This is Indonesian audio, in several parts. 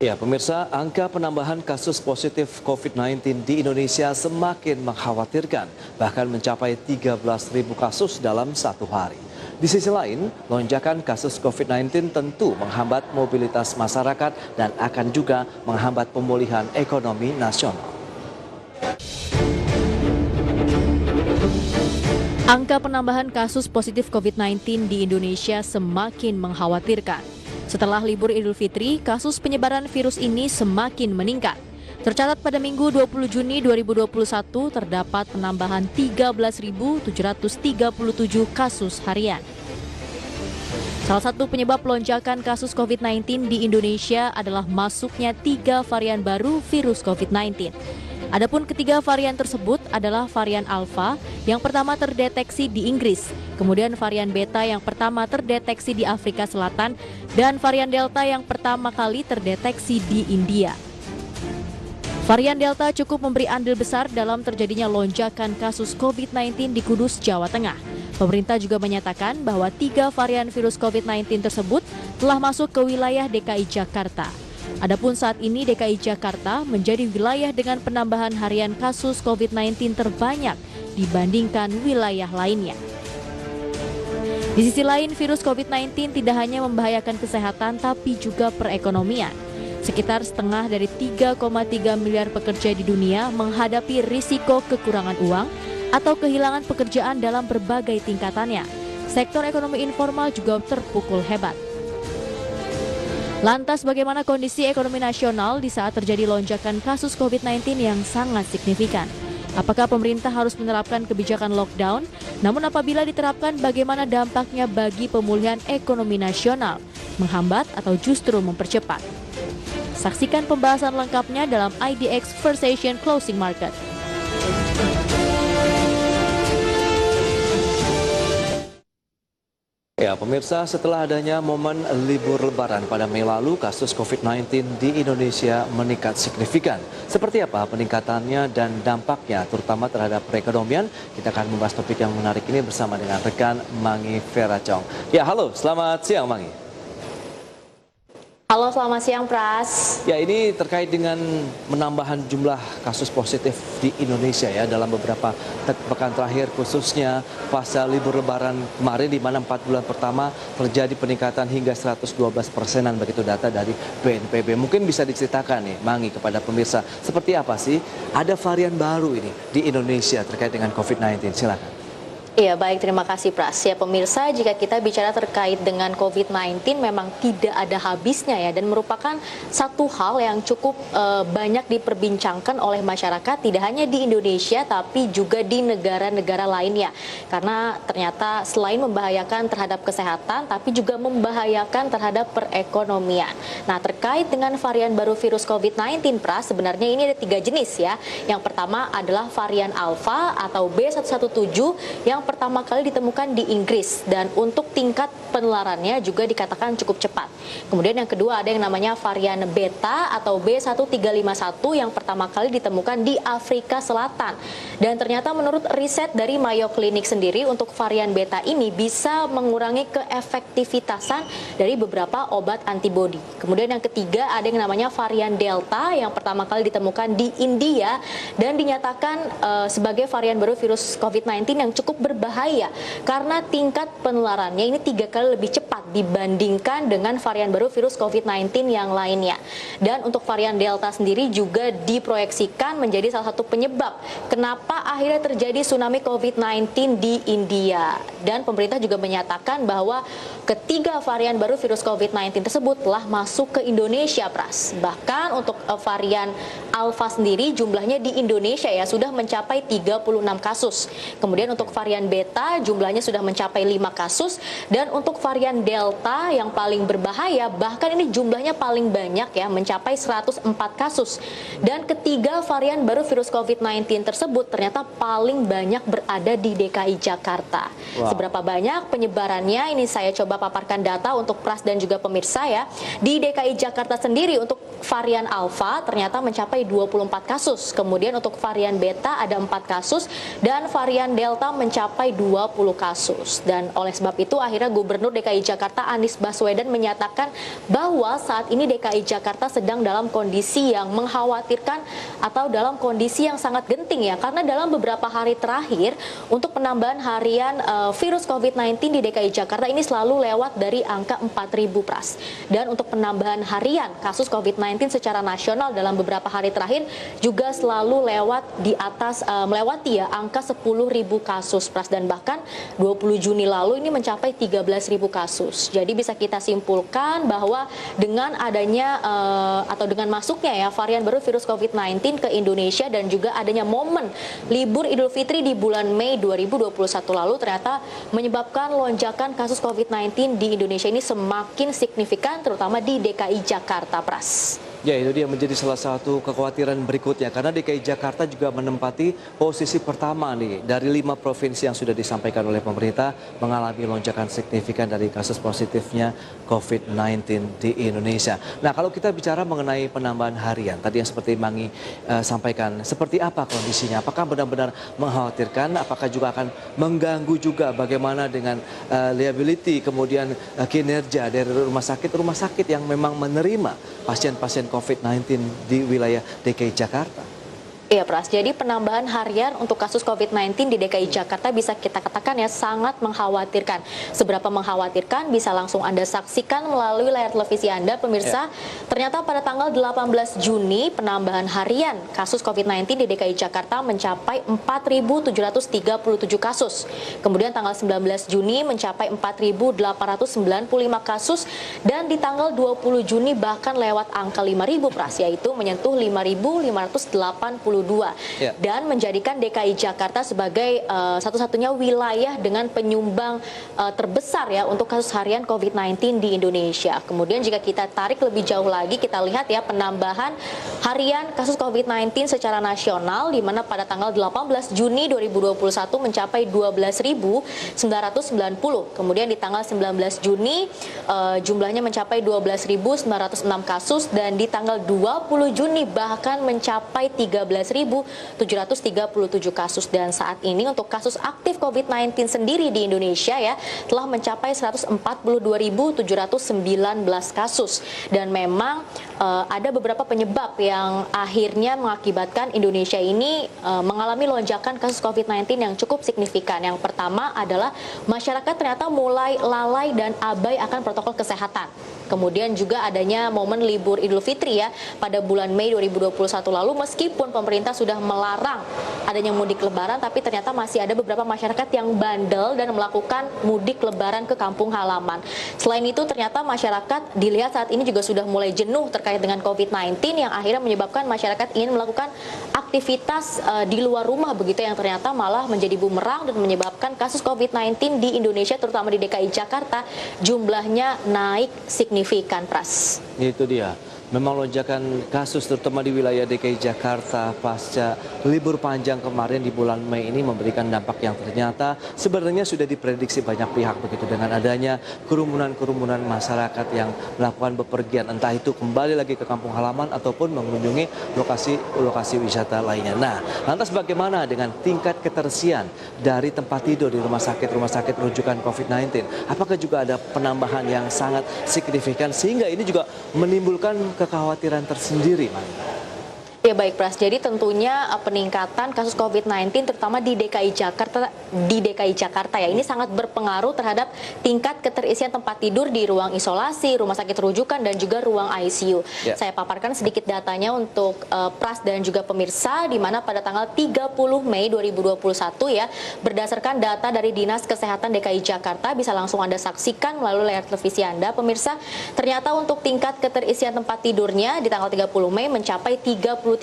Ya, pemirsa, angka penambahan kasus positif COVID-19 di Indonesia semakin mengkhawatirkan, bahkan mencapai 13.000 kasus dalam satu hari. Di sisi lain, lonjakan kasus COVID-19 tentu menghambat mobilitas masyarakat dan akan juga menghambat pemulihan ekonomi nasional. Angka penambahan kasus positif COVID-19 di Indonesia semakin mengkhawatirkan. Setelah libur Idul Fitri, kasus penyebaran virus ini semakin meningkat. Tercatat pada Minggu 20 Juni 2021 terdapat penambahan 13.737 kasus harian. Salah satu penyebab lonjakan kasus COVID-19 di Indonesia adalah masuknya 3 varian baru virus COVID-19. Adapun ketiga varian tersebut adalah varian Alpha yang pertama terdeteksi di Inggris, kemudian varian Beta yang pertama terdeteksi di Afrika Selatan, dan varian Delta yang pertama kali terdeteksi di India. Varian Delta cukup memberi andil besar dalam terjadinya lonjakan kasus COVID-19 di Kudus, Jawa Tengah. Pemerintah juga menyatakan bahwa 3 varian virus COVID-19 tersebut telah masuk ke wilayah DKI Jakarta. Adapun saat ini DKI Jakarta menjadi wilayah dengan penambahan harian kasus COVID-19 terbanyak dibandingkan wilayah lainnya. Di sisi lain, virus COVID-19 tidak hanya membahayakan kesehatan tapi juga perekonomian. Sekitar setengah dari 3,3 miliar pekerja di dunia menghadapi risiko kekurangan uang atau kehilangan pekerjaan dalam berbagai tingkatannya. Sektor ekonomi informal juga terpukul hebat. Lantas bagaimana kondisi ekonomi nasional di saat terjadi lonjakan kasus COVID-19 yang sangat signifikan? Apakah pemerintah harus menerapkan kebijakan lockdown? Namun apabila diterapkan, bagaimana dampaknya bagi pemulihan ekonomi nasional? Menghambat atau justru mempercepat? Saksikan pembahasan lengkapnya dalam IDX First Asian Closing Market. Ya, pemirsa, setelah adanya momen libur lebaran pada Mei lalu, kasus COVID-19 di Indonesia meningkat signifikan. Seperti apa peningkatannya dan dampaknya, terutama terhadap perekonomian? Kita akan membahas topik yang menarik ini bersama dengan rekan Mangi Veracong. Ya, halo, selamat siang Mangi. Halo, selamat siang Pras. Ya, ini terkait dengan menambahan jumlah kasus positif di Indonesia ya dalam beberapa pekan terakhir, khususnya pasca libur lebaran kemarin di mana 4 bulan pertama terjadi peningkatan hingga 112%-an begitu data dari BNPB. Mungkin bisa diceritakan nih Mangi kepada pemirsa seperti apa sih ada varian baru ini di Indonesia terkait dengan COVID-19. Silakan. Iya, baik, terima kasih Pras. Ya pemirsa, jika kita bicara terkait dengan COVID-19 memang tidak ada habisnya ya, dan merupakan satu hal yang cukup banyak diperbincangkan oleh masyarakat, tidak hanya di Indonesia tapi juga di negara-negara lainnya. Karena ternyata selain membahayakan terhadap kesehatan tapi juga membahayakan terhadap perekonomian. Nah, terkait dengan varian baru virus COVID-19 Pras, sebenarnya ini ada 3 jenis ya. Yang pertama adalah varian Alpha atau B117 yang pertama kali ditemukan di Inggris, dan untuk tingkat penularannya juga dikatakan cukup cepat. Kemudian yang kedua ada yang namanya varian Beta atau B1351 yang pertama kali ditemukan di Afrika Selatan. Dan ternyata menurut riset dari Mayo Clinic sendiri, untuk varian Beta ini bisa mengurangi keefektivitasan dari beberapa obat antibodi. Kemudian yang ketiga ada yang namanya varian Delta yang pertama kali ditemukan di India dan dinyatakan sebagai varian baru virus COVID-19 yang cukup berbahaya karena tingkat penularannya ini 3 kali lebih cepat dibandingkan dengan varian baru virus COVID-19 yang lainnya. Dan untuk varian Delta sendiri juga diproyeksikan menjadi salah satu penyebab kenapa akhirnya terjadi tsunami COVID-19 di India. Dan pemerintah juga menyatakan bahwa ketiga varian baru virus COVID-19 tersebut telah masuk ke Indonesia, Pras. Bahkan untuk varian Alpha sendiri jumlahnya di Indonesia ya sudah mencapai 36 kasus. Kemudian untuk varian Beta jumlahnya sudah mencapai 5 kasus, dan untuk varian Delta yang paling berbahaya bahkan ini jumlahnya paling banyak ya, mencapai 104 kasus. Dan ketiga varian baru virus COVID-19 tersebut ternyata paling banyak berada di DKI Jakarta. Wow. Seberapa banyak penyebarannya ini saya coba paparkan data untuk Pras dan juga pemirsa ya. Di DKI Jakarta sendiri untuk varian Alpha ternyata mencapai 24 kasus. Kemudian untuk varian Beta ada 4 kasus dan varian Delta mencapai 20 kasus. Dan oleh sebab itu akhirnya Gubernur DKI Jakarta Jakarta Anies Baswedan menyatakan bahwa saat ini DKI Jakarta sedang dalam kondisi yang mengkhawatirkan atau dalam kondisi yang sangat genting ya, karena dalam beberapa hari terakhir untuk penambahan harian virus COVID-19 di DKI Jakarta ini selalu lewat dari angka 4.000 Pras. Dan untuk penambahan harian kasus COVID-19 secara nasional dalam beberapa hari terakhir juga selalu lewat di atas melewati ya angka 10.000 kasus Pras, dan bahkan 20 Juni lalu ini mencapai 13.000 kasus. Jadi bisa kita simpulkan bahwa dengan adanya atau dengan masuknya ya varian baru virus COVID-19 ke Indonesia dan juga adanya momen libur Idul Fitri di bulan Mei 2021 lalu ternyata menyebabkan lonjakan kasus COVID-19 di Indonesia ini semakin signifikan terutama di DKI Jakarta, Pras. Ya, itu dia menjadi salah satu kekhawatiran berikutnya karena DKI Jakarta juga menempati posisi pertama nih dari 5 provinsi yang sudah disampaikan oleh pemerintah mengalami lonjakan signifikan dari kasus positifnya COVID-19 di Indonesia. Nah, kalau kita bicara mengenai penambahan harian, tadi yang seperti Mangi sampaikan, seperti apa kondisinya? Apakah benar-benar mengkhawatirkan? Apakah juga akan mengganggu juga bagaimana dengan liability, kemudian kinerja dari rumah sakit yang memang menerima pasien-pasien COVID-19 di wilayah DKI Jakarta? Iya, Pras. Jadi penambahan harian untuk kasus COVID-19 di DKI Jakarta bisa kita katakan ya sangat mengkhawatirkan. Seberapa mengkhawatirkan bisa langsung Anda saksikan melalui layar televisi Anda, pemirsa. Ternyata pada tanggal 18 Juni penambahan harian kasus COVID-19 di DKI Jakarta mencapai 4.737 kasus. Kemudian tanggal 19 Juni mencapai 4.895 kasus dan di tanggal 20 Juni bahkan lewat angka 5.000 Pras, yaitu menyentuh 5.582 dan menjadikan DKI Jakarta sebagai satu-satunya wilayah dengan penyumbang terbesar ya untuk kasus harian COVID-19 di Indonesia. Kemudian jika kita tarik lebih jauh lagi, kita lihat ya penambahan harian kasus COVID-19 secara nasional di mana pada tanggal 18 Juni 2021 mencapai 12.990. Kemudian di tanggal 19 Juni jumlahnya mencapai 12.906 kasus dan di tanggal 20 Juni bahkan mencapai 13.737 kasus, dan saat ini untuk kasus aktif COVID-19 sendiri di Indonesia ya telah mencapai 142.719 kasus, dan memang ada beberapa penyebab yang akhirnya mengakibatkan Indonesia ini mengalami lonjakan kasus COVID-19 yang cukup signifikan. Yang pertama adalah masyarakat ternyata mulai lalai dan abai akan protokol kesehatan. Kemudian juga adanya momen libur Idul Fitri ya pada bulan Mei 2021 lalu, meskipun pemerintah sudah melarang adanya mudik lebaran, tapi ternyata masih ada beberapa masyarakat yang bandel dan melakukan mudik lebaran ke kampung halaman. Selain itu ternyata masyarakat dilihat saat ini juga sudah mulai jenuh terkait dengan COVID-19 yang akhirnya menyebabkan masyarakat ingin melakukan aktivitas di luar rumah begitu, yang ternyata malah menjadi bumerang dan menyebabkan kasus COVID-19 di Indonesia terutama di DKI Jakarta jumlahnya naik signifikan, Pras. Itu dia. Memang lonjakan kasus terutama di wilayah DKI Jakarta pasca libur panjang kemarin di bulan Mei ini memberikan dampak yang ternyata sebenarnya sudah diprediksi banyak pihak begitu, dengan adanya kerumunan-kerumunan masyarakat yang melakukan bepergian, entah itu kembali lagi ke kampung halaman ataupun mengunjungi lokasi wisata lainnya. Nah, lantas bagaimana dengan tingkat keterisian dari tempat tidur di rumah sakit rujukan COVID-19? Apakah juga ada penambahan yang sangat signifikan sehingga ini juga menimbulkan kekhawatiran tersendiri, Man? Ya baik, Pras. Jadi tentunya peningkatan kasus COVID-19 terutama di DKI Jakarta ya ini sangat berpengaruh terhadap tingkat keterisian tempat tidur di ruang isolasi, rumah sakit rujukan dan juga ruang ICU. Ya. Saya paparkan sedikit datanya untuk Pras dan juga pemirsa, di mana pada tanggal 30 Mei 2021 ya berdasarkan data dari Dinas Kesehatan DKI Jakarta, bisa langsung Anda saksikan melalui layar televisi Anda, pemirsa. Ternyata untuk tingkat keterisian tempat tidurnya di tanggal 30 Mei mencapai 33%,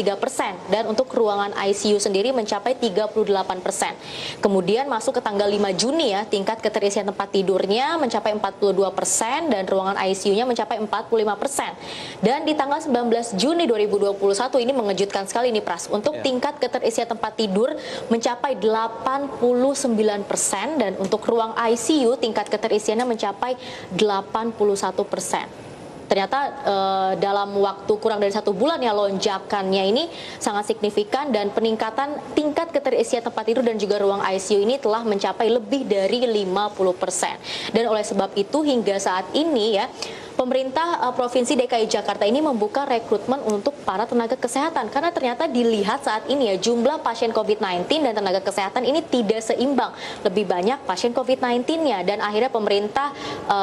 dan untuk ruangan ICU sendiri mencapai 38%. Kemudian masuk ke tanggal 5 Juni ya, tingkat keterisian tempat tidurnya mencapai 42% dan ruangan ICU-nya mencapai 45%. Dan di tanggal 19 Juni 2021 ini mengejutkan sekali nih, Pras. Untuk tingkat keterisian tempat tidur mencapai 89% dan untuk ruang ICU tingkat keterisiannya mencapai 81%. ternyata dalam waktu kurang dari 1 bulan ya lonjakannya ini sangat signifikan dan peningkatan tingkat keterisian tempat tidur dan juga ruang ICU ini telah mencapai lebih dari 50%. Dan oleh sebab itu hingga saat ini ya pemerintah Provinsi DKI Jakarta ini membuka rekrutmen untuk para tenaga kesehatan karena ternyata dilihat saat ini ya jumlah pasien COVID-19 dan tenaga kesehatan ini tidak seimbang. Lebih banyak pasien COVID-19-nya dan akhirnya pemerintah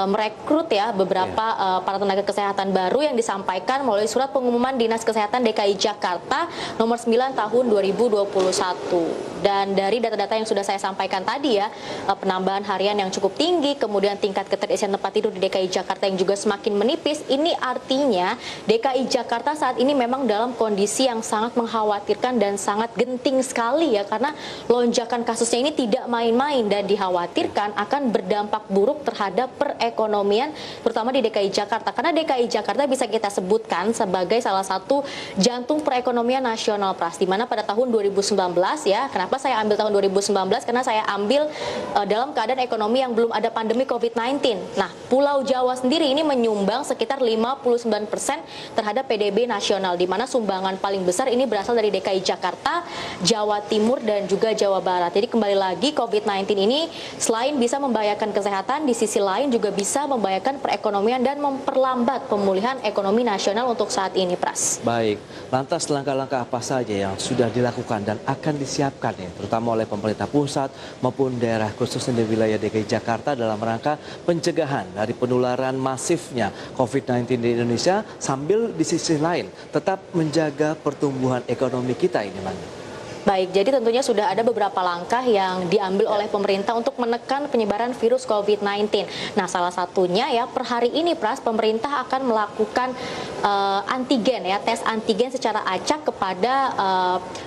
merekrut ya beberapa para tenaga kesehatan baru yang disampaikan melalui surat pengumuman Dinas Kesehatan DKI Jakarta nomor 9 tahun 2021. Dan dari data-data yang sudah saya sampaikan tadi ya, penambahan harian yang cukup tinggi, kemudian tingkat keterisian tempat tidur di DKI Jakarta yang juga semakin menipis, ini artinya DKI Jakarta saat ini memang dalam kondisi yang sangat mengkhawatirkan dan sangat genting sekali ya, karena lonjakan kasusnya ini tidak main-main dan dikhawatirkan akan berdampak buruk terhadap perekonomian terutama di DKI Jakarta, karena DKI Jakarta bisa kita sebutkan sebagai salah satu jantung perekonomian nasional, Pras, di mana pada tahun 2019 ya, kenapa saya ambil tahun 2019? Karena saya ambil dalam keadaan ekonomi yang belum ada pandemi COVID-19. Nah, Pulau Jawa sendiri ini menyumbang sekitar 59% terhadap PDB nasional, di mana sumbangan paling besar ini berasal dari DKI Jakarta, Jawa Timur, dan juga Jawa Barat. Jadi kembali lagi COVID-19 ini selain bisa membahayakan kesehatan, di sisi lain juga bisa membahayakan perekonomian dan memperlambat pemulihan ekonomi nasional untuk saat ini, Pras. Baik, lantas langkah-langkah apa saja yang sudah dilakukan dan akan disiapkan ya, terutama oleh pemerintah pusat maupun daerah khususnya di wilayah DKI Jakarta dalam rangka pencegahan dari penularan masifnya COVID-19 di Indonesia sambil di sisi lain tetap menjaga pertumbuhan ekonomi kita ini, Manda? Baik, jadi tentunya sudah ada beberapa langkah yang diambil oleh pemerintah untuk menekan penyebaran virus COVID-19. Nah, salah satunya ya per hari ini, Pras, pemerintah akan melakukan antigen ya, tes antigen secara acak kepada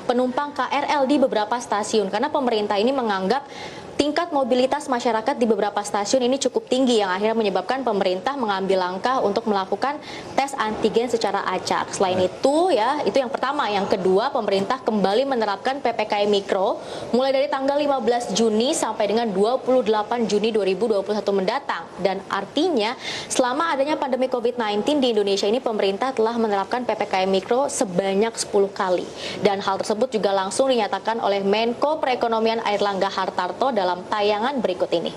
penumpang KRL di beberapa stasiun. Karena pemerintah ini menganggap tingkat mobilitas masyarakat di beberapa stasiun ini cukup tinggi yang akhirnya menyebabkan pemerintah mengambil langkah untuk melakukan tes antigen secara acak. Selain itu ya, itu yang pertama. Yang kedua, pemerintah kembali menerapkan PPKM Mikro mulai dari tanggal 15 Juni sampai dengan 28 Juni 2021 mendatang. Dan artinya selama adanya pandemi COVID-19 di Indonesia ini pemerintah telah menerapkan PPKM Mikro sebanyak 10 kali. Dan hal tersebut juga langsung dinyatakan oleh Menko Perekonomian Airlangga Hartarto dalam tayangan berikut ini.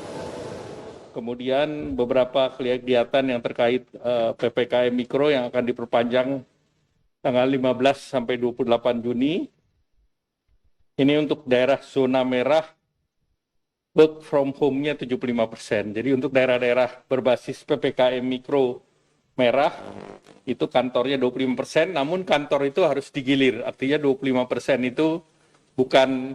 Kemudian beberapa kegiatan yang terkait PPKM Mikro yang akan diperpanjang tanggal 15 sampai 28 Juni. Ini untuk daerah zona merah work from home-nya 75%. Jadi untuk daerah-daerah berbasis PPKM Mikro merah itu kantornya 25%, namun kantor itu harus digilir. Artinya 25% itu bukan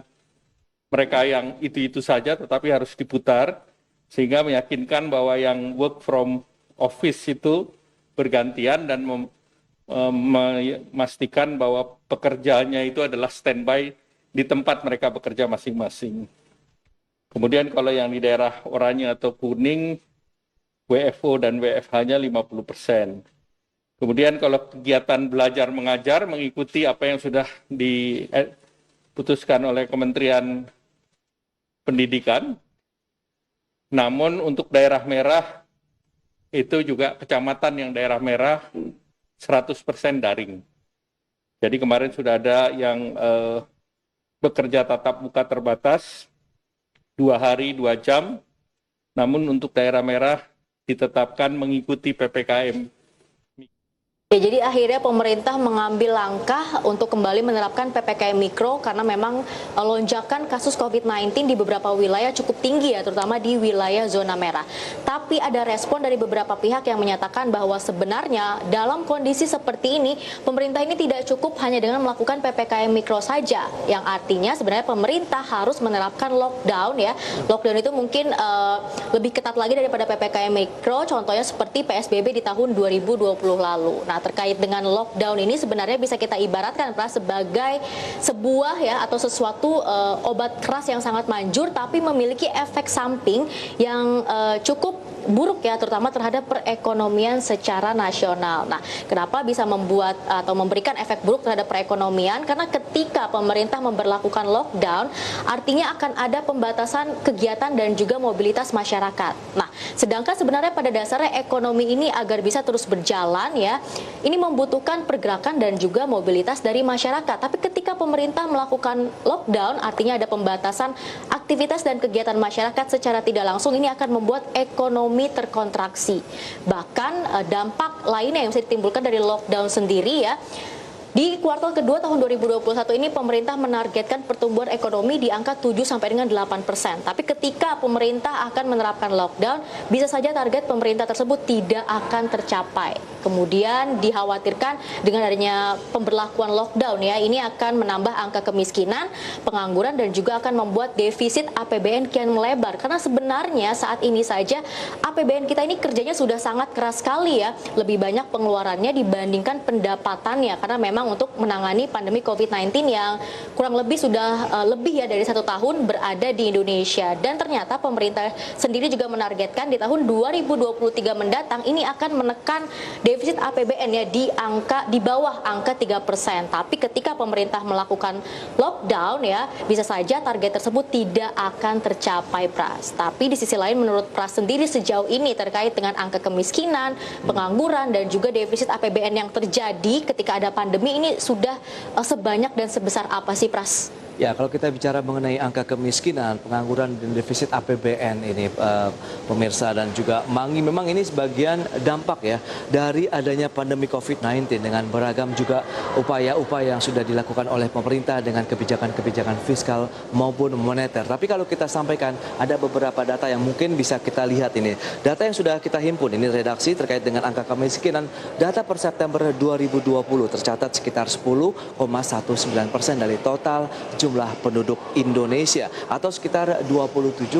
mereka yang itu-itu saja, tetapi harus diputar, sehingga meyakinkan bahwa yang work from office itu bergantian dan memastikan bahwa pekerjaannya itu adalah standby di tempat mereka bekerja masing-masing. Kemudian kalau yang di daerah oranye atau kuning, WFO dan WFH-nya 50%. Kemudian kalau kegiatan belajar mengajar mengikuti apa yang sudah diputuskan oleh Kementerian Pendidikan, namun untuk daerah merah itu juga kecamatan yang daerah merah 100% daring. Jadi kemarin sudah ada yang bekerja tatap muka terbatas 2 hari 2 jam, namun untuk daerah merah ditetapkan mengikuti PPKM. Ya, jadi akhirnya pemerintah mengambil langkah untuk kembali menerapkan PPKM Mikro karena memang lonjakan kasus COVID-19 di beberapa wilayah cukup tinggi ya, terutama di wilayah zona merah. Tapi ada respon dari beberapa pihak yang menyatakan bahwa sebenarnya dalam kondisi seperti ini, pemerintah ini tidak cukup hanya dengan melakukan PPKM Mikro saja, yang artinya sebenarnya pemerintah harus menerapkan lockdown ya. Lockdown itu mungkin lebih ketat lagi daripada PPKM Mikro, contohnya seperti PSBB di tahun 2020 lalu. Nah, terkait dengan lockdown ini sebenarnya bisa kita ibaratkan sebagai sebuah ya atau sesuatu obat keras yang sangat manjur tapi memiliki efek samping yang cukup buruk ya, terutama terhadap perekonomian secara nasional. Nah, kenapa bisa membuat atau memberikan efek buruk terhadap perekonomian? Karena ketika pemerintah memberlakukan lockdown, artinya akan ada pembatasan kegiatan dan juga mobilitas masyarakat. Nah, Sedangkan sebenarnya pada dasarnya ekonomi ini agar bisa terus berjalan ya, ini membutuhkan pergerakan dan juga mobilitas dari masyarakat. Tapi ketika pemerintah melakukan lockdown, artinya ada pembatasan aktivitas dan kegiatan masyarakat secara tidak langsung, ini akan membuat ekonomi terkontraksi. Bahkan dampak lainnya yang bisa ditimbulkan dari lockdown sendiri ya, di kuartal kedua tahun 2021 ini pemerintah menargetkan pertumbuhan ekonomi di angka 7 sampai dengan 8%. Tapi ketika pemerintah akan menerapkan lockdown, bisa saja target pemerintah tersebut tidak akan tercapai. Kemudian dikhawatirkan dengan adanya pemberlakuan lockdown ya, ini akan menambah angka kemiskinan, pengangguran dan juga akan membuat defisit APBN kian melebar. Karena sebenarnya saat ini saja APBN kita ini kerjanya sudah sangat keras sekali ya, lebih banyak pengeluarannya dibandingkan pendapatannya karena memang untuk menangani pandemi COVID-19 yang kurang lebih sudah lebih ya dari 1 tahun berada di Indonesia. Dan ternyata pemerintah sendiri juga menargetkan di tahun 2023 mendatang ini akan menekan defisit APBN ya di bawah angka 3%. Tapi ketika pemerintah melakukan lockdown ya, bisa saja target tersebut tidak akan tercapai, Pras. Tapi di sisi lain menurut Pras sendiri sejauh ini terkait dengan angka kemiskinan, pengangguran dan juga defisit APBN yang terjadi ketika ada pandemi ini sudah sebanyak dan sebesar apa sih, Pras? Ya, kalau kita bicara mengenai angka kemiskinan, pengangguran dan defisit APBN ini pemirsa dan juga Mangi, memang ini sebagian dampak ya dari adanya pandemi COVID-19 dengan beragam juga upaya-upaya yang sudah dilakukan oleh pemerintah dengan kebijakan-kebijakan fiskal maupun moneter. Tapi kalau kita sampaikan ada beberapa data yang mungkin bisa kita lihat ini. Data yang sudah kita himpun ini redaksi terkait dengan angka kemiskinan, data per September 2020 tercatat sekitar 10,19% dari total jumlah penduduk Indonesia atau sekitar 27,55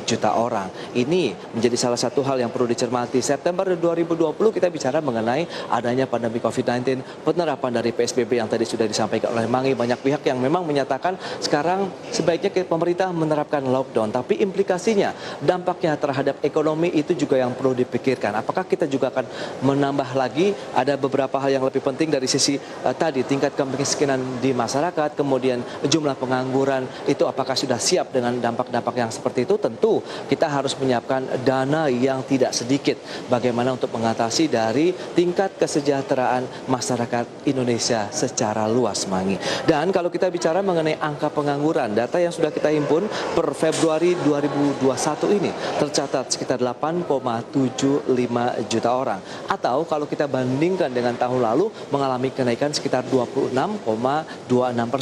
juta orang. Ini menjadi salah satu hal yang perlu dicermati. September 2020 kita bicara mengenai adanya pandemi COVID-19, penerapan dari PSBB yang tadi sudah disampaikan oleh Mangi. Banyak pihak yang memang menyatakan sekarang sebaiknya pemerintah menerapkan lockdown, tapi implikasinya, dampaknya terhadap ekonomi itu juga yang perlu dipikirkan. Apakah kita juga akan menambah lagi, ada beberapa hal yang lebih penting dari sisi tadi tingkat kemiskinan di masyarakat, kemudian jumlah pengangguran itu apakah sudah siap dengan dampak-dampak yang seperti itu? Tentu kita harus menyiapkan dana yang tidak sedikit bagaimana untuk mengatasi dari tingkat kesejahteraan masyarakat Indonesia secara luas, Mangi. Dan kalau kita bicara mengenai angka pengangguran, data yang sudah kita himpun per Februari 2021 ini tercatat sekitar 8,75 juta orang, atau kalau kita bandingkan dengan tahun lalu mengalami kenaikan sekitar 26,26%,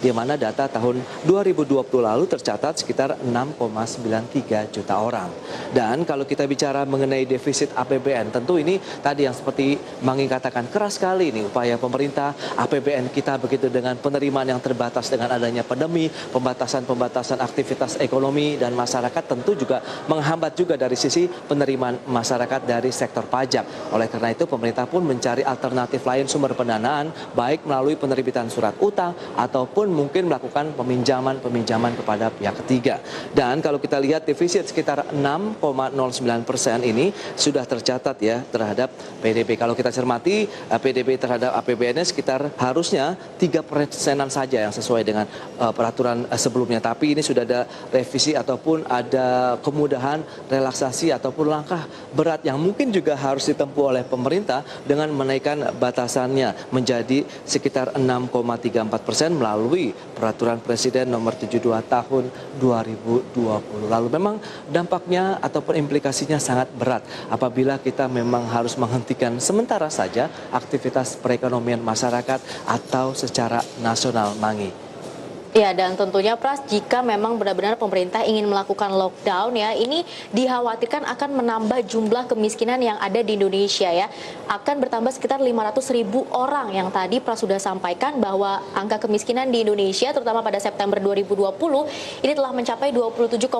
di mana data tahun 2020 lalu tercatat sekitar 6,93 juta orang. Dan kalau kita bicara mengenai defisit APBN, tentu ini tadi yang seperti Mangi katakan, keras sekali ini upaya pemerintah. APBN kita begitu dengan penerimaan yang terbatas dengan adanya pandemi, pembatasan aktivitas ekonomi dan masyarakat tentu juga menghambat juga dari sisi penerimaan masyarakat dari sektor pajak. Oleh karena itu pemerintah pun mencari alternatif lain sumber pendanaan, baik melalui penerbitan surat utang ataupun mungkin melakukan peminjaman kepada pihak ketiga. Dan kalau kita lihat defisit sekitar 6,09% ini sudah tercatat ya terhadap PDB. Kalau kita cermati PDB terhadap APBN-nya sekitar harusnya 3%-an saja yang sesuai dengan peraturan sebelumnya. Tapi ini sudah ada revisi ataupun ada kemudahan, relaksasi ataupun langkah berat yang mungkin juga harus ditempuh oleh pemerintah dengan menaikkan batasannya menjadi sekitar 6,34% melalui peraturan Presiden nomor 72 tahun 2020. Lalu memang dampaknya ataupun implikasinya sangat berat apabila kita memang harus menghentikan sementara saja aktivitas perekonomian masyarakat atau secara nasional, Mangi. Ya, dan tentunya Pras, jika memang benar-benar pemerintah ingin melakukan lockdown ya, ini dikhawatirkan akan menambah jumlah kemiskinan yang ada di Indonesia ya. Akan bertambah sekitar 500.000 orang yang tadi Pras sudah sampaikan bahwa angka kemiskinan di Indonesia terutama pada September 2020 ini telah mencapai 27,55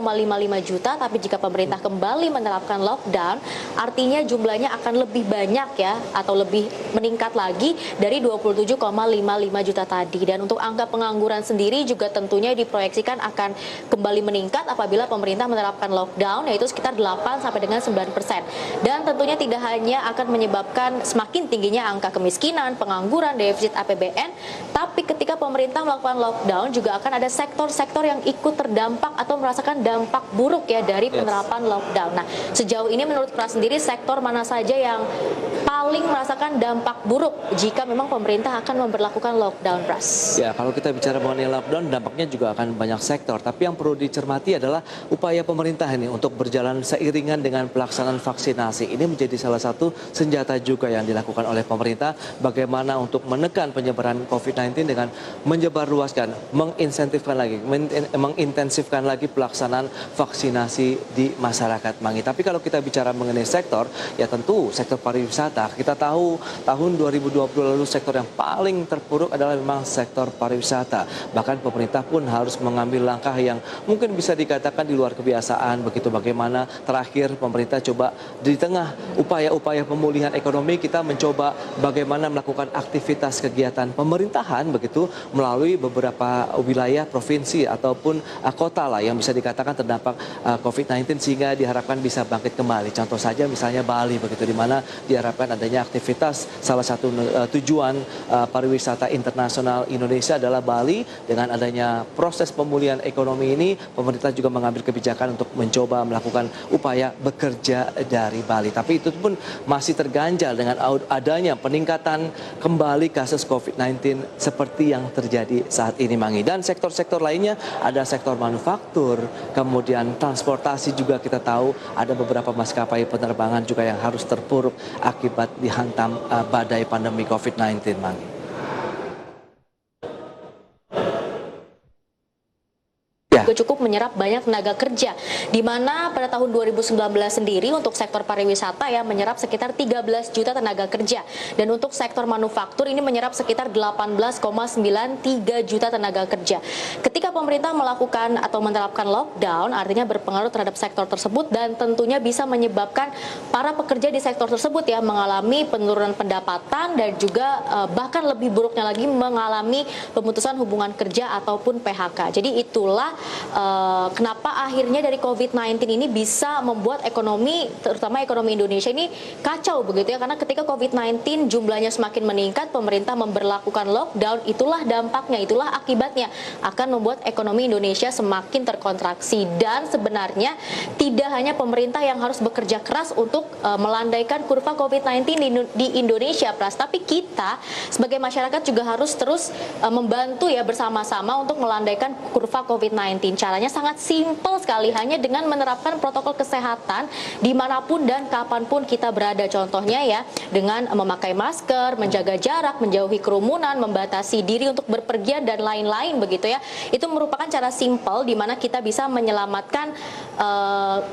juta, tapi jika pemerintah kembali menerapkan lockdown, artinya jumlahnya akan lebih banyak ya atau lebih meningkat lagi dari 27,55 juta tadi. Dan untuk angka pengangguran sendiri ini juga tentunya diproyeksikan akan kembali meningkat apabila pemerintah menerapkan lockdown, yaitu sekitar 8 sampai dengan 9%. Dan tentunya tidak hanya akan menyebabkan semakin tingginya angka kemiskinan, pengangguran, defisit APBN, tapi ketika pemerintah melakukan lockdown juga akan ada sektor-sektor yang ikut terdampak atau merasakan dampak buruk ya dari penerapan lockdown. Nah, sejauh ini menurut Pras sendiri sektor mana saja yang paling merasakan dampak buruk jika memang pemerintah akan memberlakukan lockdown, Pras? Ya, kalau kita bicara mengenai lockdown, dampaknya juga akan banyak sektor. Tapi yang perlu dicermati adalah upaya pemerintah ini untuk berjalan seiringan dengan pelaksanaan vaksinasi. Ini menjadi salah satu senjata juga yang dilakukan oleh pemerintah. Bagaimana untuk menekan penyebaran COVID-19 dengan menyebarluaskan, mengintensifkan lagi pelaksanaan vaksinasi di masyarakat, Mangi. Tapi kalau kita bicara mengenai sektor, ya tentu sektor pariwisata. Kita tahu tahun 2020 lalu sektor yang paling terpuruk adalah memang sektor pariwisata. Bahkan pemerintah pun harus mengambil langkah yang mungkin bisa dikatakan di luar kebiasaan. Begitu bagaimana terakhir pemerintah coba di tengah upaya-upaya pemulihan ekonomi, kita mencoba bagaimana melakukan aktivitas kegiatan pemerintahan begitu melalui beberapa wilayah provinsi ataupun kota lah yang bisa dikatakan terdampak COVID-19 sehingga diharapkan bisa bangkit kembali. Contoh saja misalnya Bali begitu, di mana diharapkan adanya aktivitas salah satu tujuan pariwisata internasional Indonesia adalah Bali. Dengan adanya proses pemulihan ekonomi ini, pemerintah juga mengambil kebijakan untuk mencoba melakukan upaya bekerja dari Bali. Tapi itu pun masih terganjal dengan adanya peningkatan kembali kasus COVID-19 seperti yang terjadi saat ini, Mangi. Dan sektor-sektor lainnya ada sektor manufaktur, kemudian transportasi juga kita tahu ada beberapa maskapai penerbangan juga yang harus terpuruk akibat dihantam badai pandemi COVID-19, Mangi. Juga cukup menyerap banyak tenaga kerja, di mana pada tahun 2019 sendiri untuk sektor pariwisata ya menyerap sekitar 13 juta tenaga kerja, dan untuk sektor manufaktur ini menyerap sekitar 18,93 juta tenaga kerja. Ketika pemerintah melakukan atau menerapkan lockdown, artinya berpengaruh terhadap sektor tersebut dan tentunya bisa menyebabkan para pekerja di sektor tersebut ya mengalami penurunan pendapatan dan juga bahkan lebih buruknya lagi mengalami pemutusan hubungan kerja ataupun PHK. Jadi itulah kenapa akhirnya dari COVID-19 ini bisa membuat ekonomi, terutama ekonomi Indonesia ini kacau begitu ya, karena ketika COVID-19 jumlahnya semakin meningkat, pemerintah memberlakukan lockdown, itulah dampaknya, itulah akibatnya akan membuat ekonomi Indonesia semakin terkontraksi. Dan sebenarnya tidak hanya pemerintah yang harus bekerja keras untuk melandaikan kurva COVID-19 di Indonesia, Pras, tapi kita sebagai masyarakat juga harus terus membantu ya bersama-sama untuk melandaikan kurva COVID-19. Caranya sangat simpel sekali, hanya dengan menerapkan protokol kesehatan dimanapun dan kapanpun kita berada. Contohnya ya dengan memakai masker, menjaga jarak, menjauhi kerumunan, membatasi diri untuk berpergian dan lain-lain begitu ya. Itu merupakan cara simpel di mana kita bisa menyelamatkan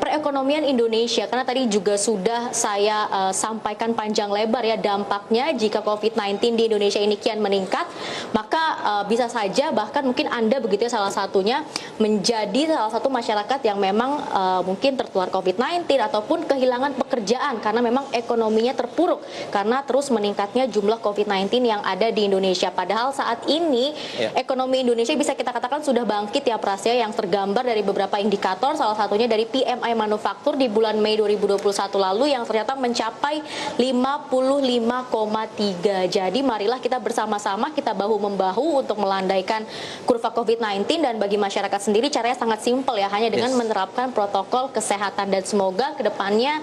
perekonomian Indonesia. Karena tadi juga sudah saya sampaikan panjang lebar ya dampaknya jika COVID-19 di Indonesia ini kian meningkat, maka bisa saja bahkan mungkin Anda begitu ya salah satunya menjadi salah satu masyarakat yang memang mungkin tertular COVID-19 ataupun kehilangan pekerjaan karena memang ekonominya terpuruk karena terus meningkatnya jumlah COVID-19 yang ada di Indonesia. Padahal saat ini ekonomi Indonesia bisa kita katakan sudah bangkit ya, Pras, ya, yang tergambar dari beberapa indikator, salah satunya dari PMI manufaktur di bulan Mei 2021 lalu yang ternyata mencapai 55,3. Jadi marilah kita bersama-sama, kita bahu-membahu untuk melandaikan kurva COVID-19, dan bagi masyarakat sendiri caranya sangat simpel ya, hanya dengan menerapkan protokol kesehatan, dan semoga kedepannya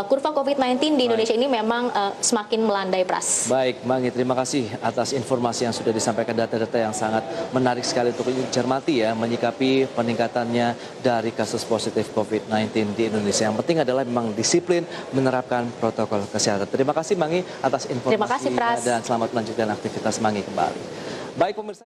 kurva COVID-19 di Indonesia ini memang semakin melandai, Pras. Baik, Mangi, terima kasih atas informasi yang sudah disampaikan, data-data yang sangat menarik sekali untuk dicermati ya, menyikapi peningkatannya dari kasus positif COVID-19 di Indonesia. Yang penting adalah memang disiplin menerapkan protokol kesehatan. Terima kasih, Mangi, atas informasi. Terima kasih, Pras. Dan selamat melanjutkan aktivitas Mangi kembali. Baik pemirsa.